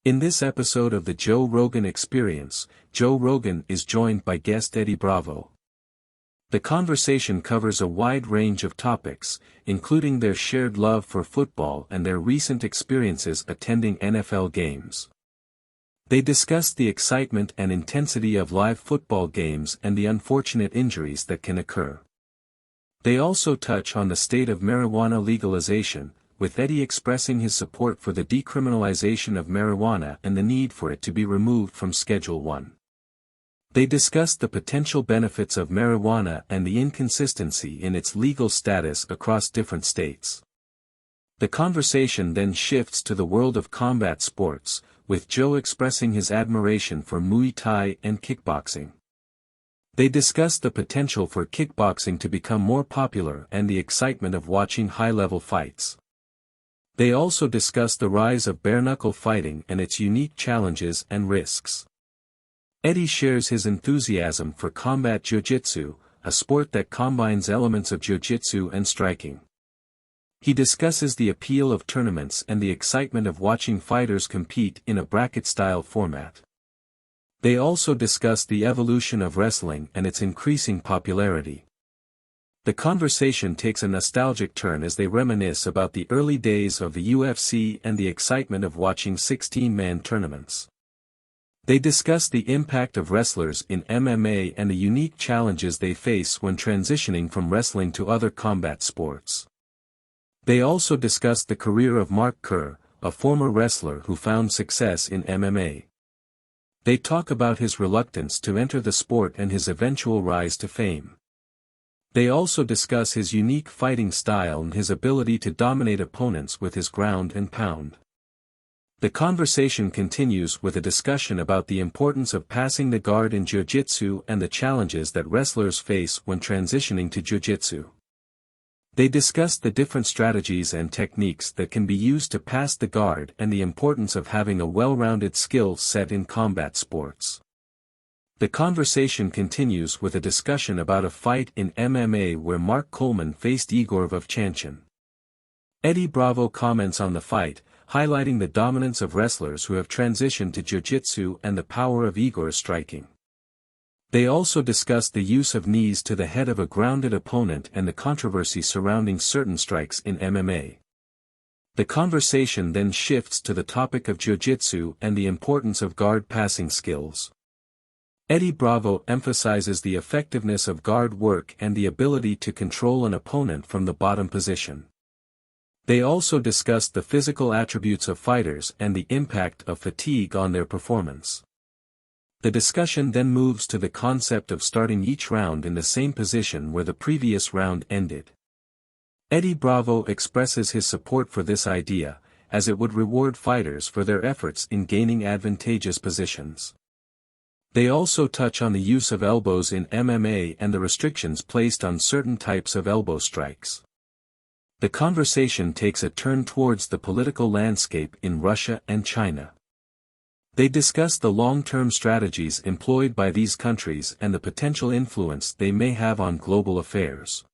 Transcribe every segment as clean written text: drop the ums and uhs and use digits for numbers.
In this episode of the Joe Rogan Experience, Joe Rogan is joined by guest Eddie Bravo. The conversation covers a wide range of topics, including their shared love for football and their recent experiences attending NFL games. They discuss the excitement and intensity of live football games and the unfortunate injuries that can occur. They also touch on the state of marijuana legalization, with Eddie expressing his support for the decriminalization of marijuana and the need for it to be removed from Schedule 1. They discuss the potential benefits of marijuana and the inconsistency in its legal status across different states. The conversation then shifts to the world of combat sports, with Joe expressing his admiration for Muay Thai and kickboxing. They discuss the potential for kickboxing to become more popular and the excitement of watching high-level fights. They also discuss the rise of bare-knuckle fighting and its unique challenges and risks. Eddie shares his enthusiasm for combat jiu-jitsu, a sport that combines elements of jiu-jitsu and striking. He discusses the appeal of tournaments and the excitement of watching fighters compete in a bracket-style format. They also discuss the evolution of wrestling and its increasing popularity. The conversation takes a nostalgic turn as they reminisce about the early days of the UFC and the excitement of watching 16-man tournaments. They discuss the impact of wrestlers in MMA and the unique challenges they face when transitioning from wrestling to other combat sports. They also discuss the career of Mark Kerr, a former wrestler who found success in MMA. They talk about his reluctance to enter the sport and his eventual rise to fame. They also discuss his unique fighting style and his ability to dominate opponents with his ground and pound. The conversation continues with a discussion about the importance of passing the guard in jiu-jitsu and the challenges that wrestlers face when transitioning to jiu-jitsu. They discuss the different strategies and techniques that can be used to pass the guard and the importance of having a well-rounded skill set in combat sports. The conversation continues with a discussion about a fight in MMA where Mark Coleman faced Igor Vovchanchin. Eddie Bravo comments on the fight, highlighting the dominance of wrestlers who have transitioned to jiu-jitsu and the power of Igor's striking. They also discuss the use of knees to the head of a grounded opponent and the controversy surrounding certain strikes in MMA. The conversation then shifts to the topic of jiu-jitsu and the importance of guard passing skills. Eddie Bravo emphasizes the effectiveness of guard work and the ability to control an opponent from the bottom position. They also discuss the physical attributes of fighters and the impact of fatigue on their performance. The discussion then moves to the concept of starting each round in the same position where the previous round ended. Eddie Bravo expresses his support for this idea, as it would reward fighters for their efforts in gaining advantageous positions. They also touch on the use of elbows in MMA and the restrictions placed on certain types of elbow strikes. The conversation takes a turn towards the political landscape in Russia and China. They discuss the long-term strategies employed by these countries and the potential influence they may have on global affairs.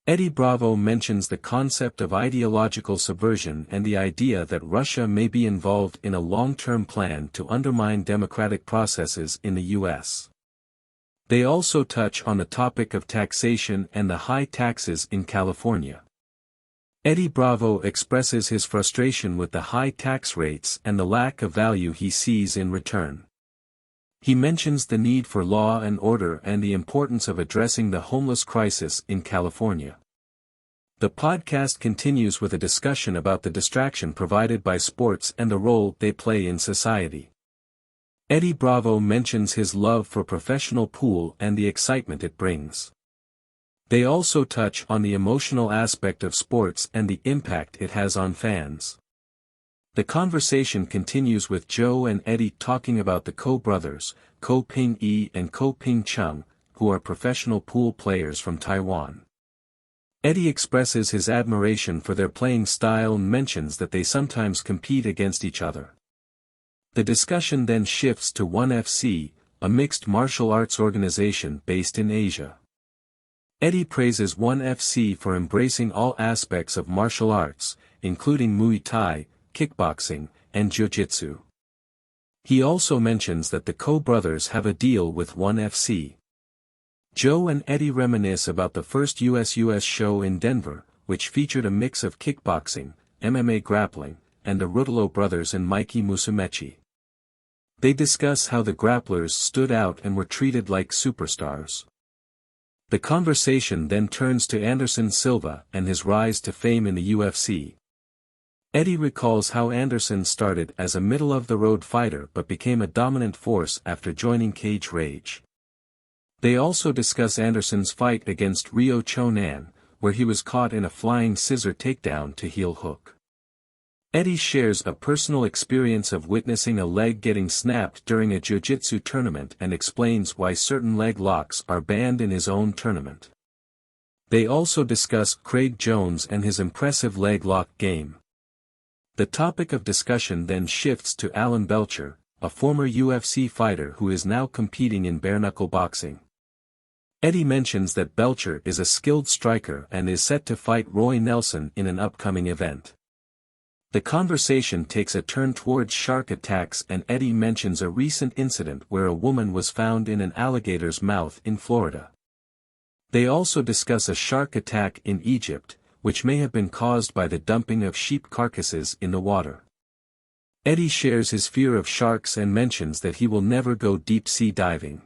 Eddie Bravo mentions the concept of ideological subversion and the idea that Russia may be involved in a long-term plan to undermine democratic processes in the U.S. They also touch on the topic of taxation and the high taxes in California. Eddie Bravo expresses his frustration with the high tax rates and the lack of value he sees in return. He mentions the need for law and order and the importance of addressing the homeless crisis in California. The podcast continues with a discussion about the distraction provided by sports and the role they play in society. Eddie Bravo mentions his love for professional pool and the excitement it brings. They also touch on the emotional aspect of sports and the impact it has on fans. The conversation continues with Joe and Eddie talking about the Ko brothers, Ko Ping-yi and Ko Ping-chung, who are professional pool players from Taiwan. Eddie expresses his admiration for their playing style and mentions that they sometimes compete against each other. The discussion then shifts to ONE FC, a mixed martial arts organization based in Asia. Eddie praises ONE FC for embracing all aspects of martial arts, including Muay Thai, kickboxing, and jiu-jitsu. He also mentions that the Coe brothers have a deal with ONE FC. Joe and Eddie reminisce about the first US show in Denver, which featured a mix of kickboxing, MMA grappling, and the Ruotolo brothers and Mikey Musumeci. They discuss how the grapplers stood out and were treated like superstars. The conversation then turns to Anderson Silva and his rise to fame in the UFC. Eddie recalls how Anderson started as a middle-of-the-road fighter but became a dominant force after joining Cage Rage. They also discuss Anderson's fight against Ryo Chonan, where he was caught in a flying scissor takedown to heel hook. Eddie shares a personal experience of witnessing a leg getting snapped during a jiu-jitsu tournament and explains why certain leg locks are banned in his own tournament. They also discuss Craig Jones and his impressive leg lock game. The topic of discussion then shifts to Alan Belcher, a former UFC fighter who is now competing in bare-knuckle boxing. Eddie mentions that Belcher is a skilled striker and is set to fight Roy Nelson in an upcoming event. The conversation takes a turn towards shark attacks and Eddie mentions a recent incident where a woman was found in an alligator's mouth in Florida. They also discuss a shark attack in Egypt, which may have been caused by the dumping of sheep carcasses in the water. Eddie shares his fear of sharks and mentions that he will never go deep-sea diving.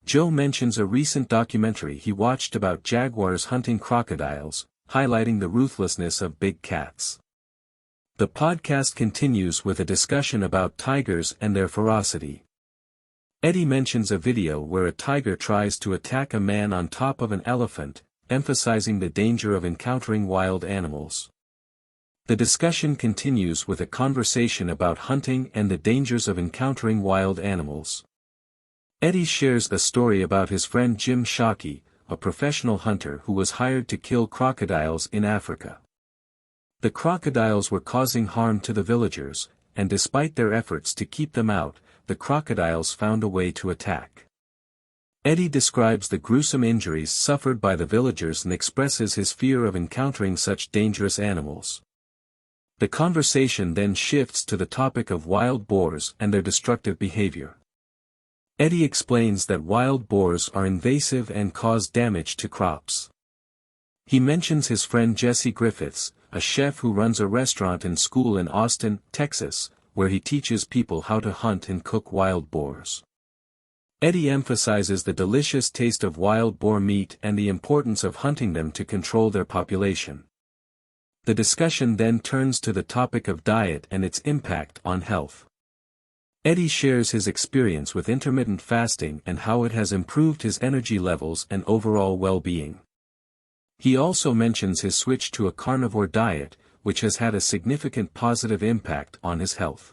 Joe mentions a recent documentary he watched about jaguars hunting crocodiles, highlighting the ruthlessness of big cats. The podcast continues with a discussion about tigers and their ferocity. Eddie mentions a video where a tiger tries to attack a man on top of an elephant, emphasizing the danger of encountering wild animals. The discussion continues with a conversation about hunting and the dangers of encountering wild animals. Eddie shares a story about his friend Jim Shockey, a professional hunter who was hired to kill crocodiles in Africa. The crocodiles were causing harm to the villagers, and despite their efforts to keep them out, the crocodiles found a way to attack. Eddie describes the gruesome injuries suffered by the villagers and expresses his fear of encountering such dangerous animals. The conversation then shifts to the topic of wild boars and their destructive behavior. Eddie explains that wild boars are invasive and cause damage to crops. He mentions his friend Jesse Griffiths, a chef who runs a restaurant and school in Austin, Texas, where he teaches people how to hunt and cook wild boars. Eddie emphasizes the delicious taste of wild boar meat and the importance of hunting them to control their population. The discussion then turns to the topic of diet and its impact on health. Eddie shares his experience with intermittent fasting and how it has improved his energy levels and overall well-being. He also mentions his switch to a carnivore diet, which has had a significant positive impact on his health.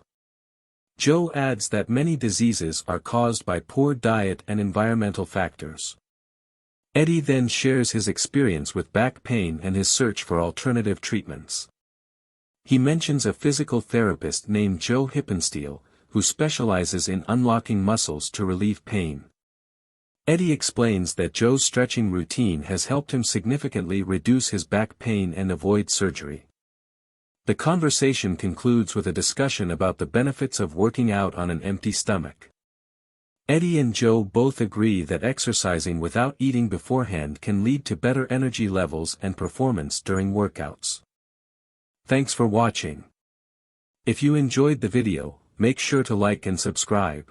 Joe adds that many diseases are caused by poor diet and environmental factors. Eddie then shares his experience with back pain and his search for alternative treatments. He mentions a physical therapist named Joe Hippensteel, who specializes in unlocking muscles to relieve pain. Eddie explains that Joe's stretching routine has helped him significantly reduce his back pain and avoid surgery. The conversation concludes with a discussion about the benefits of working out on an empty stomach. Eddie and Joe both agree that exercising without eating beforehand can lead to better energy levels and performance during workouts. Thanks for watching. If you enjoyed the video, make sure to like and subscribe.